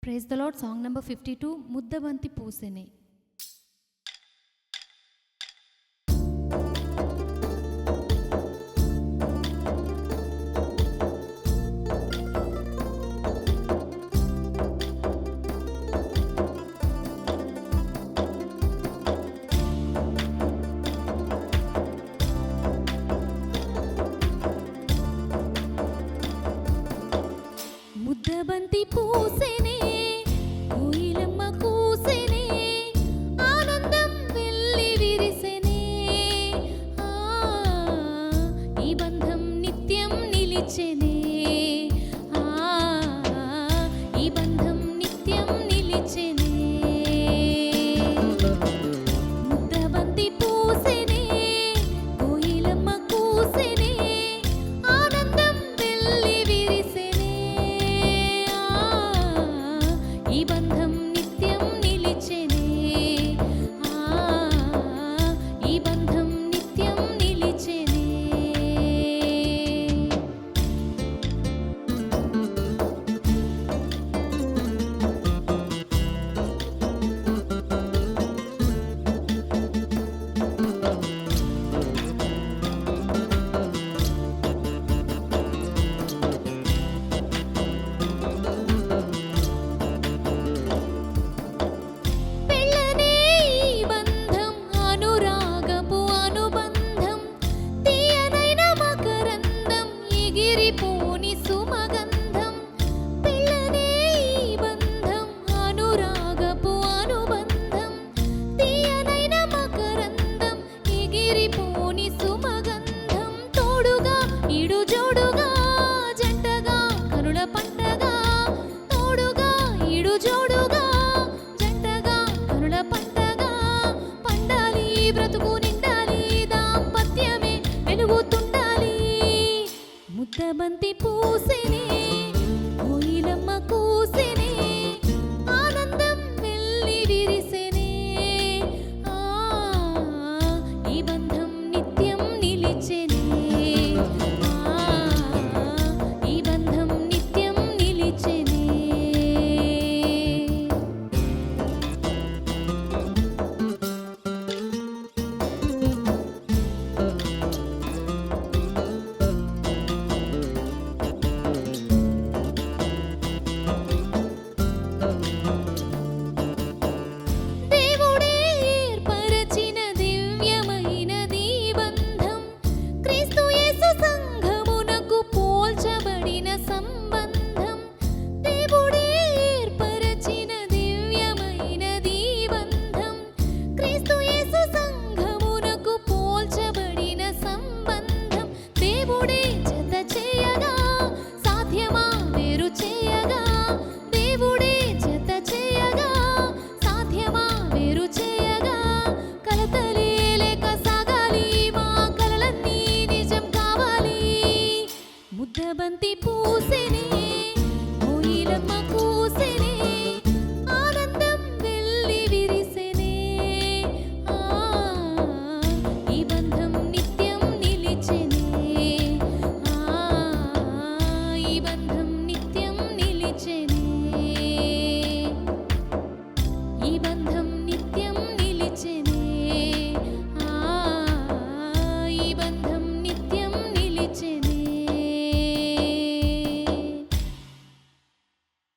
Praise the Lord. Song number 52, Muddabanti Poosene. ముద్దబంతి పూసెనే కోయిలమ్మ కూసెనే ఆనందం వెల్లి విరిసెనే ఈ బంధం నిత్యం నిలిచెనే ఈ బంధం నిత్యం నిలిచెనే ముద్దబంతి పూసెనే కోయిలమ్మ కూసెనే ఆనందం వెల్లి విరిసెనే ఈ బంధం నిత్యం నిలిచెనే ఈ బంధం నిత్యం నిలిచెనే పెళ్ళనే ఈ బంధం అనురాగపు అనుబంధం తీయనైన మకరందం ఎగిరిపోని సుమగంధం పెళ్ళనే ఈ బంధం అనురాగపు అనుబంధం తీయనైన మకరందం ఎగిరిపోని సుమగంధం తోడుగా ఇడు జోడుగా జంటగా కనుల పంటగా తోడుగా ఇడు జోడుగా జంటగా కనుల పంటగా పండాలి బ్రతుకు నిండాలి దాంపత్యమే వెలుగుతుండాలి ముద్దబంతి పూసెనే కోయిలమ్మ కూసెనే ఆనందం వెల్లి విరిసెనే ఈ బంధం నిత్యం నిలిచెనే ఈ బంధం నిత్యం నిలిచెనే దేవుడే ఏర్పరచిన దివ్యమైనది బంధం క్రీస్తు యేసు సంఘమునకు పోల్చబడిన సంబంధం దేవుడే ఏర్పరచిన దివ్యమైనది బంధం క్రీస్తు యేసు సంఘమునకు పోల్చబడిన సంబంధం దేవుడే జత చేయగా సాధ్యమా వేరు చేయగా దేవుడే జత చేయగా సాధ్యమా వేరు చేయగా కలతలే లేక సాగాలి మా కలలన్నీ నిజం కావాలి ముద్దబంతి పూసెనే కోయిలమ్మ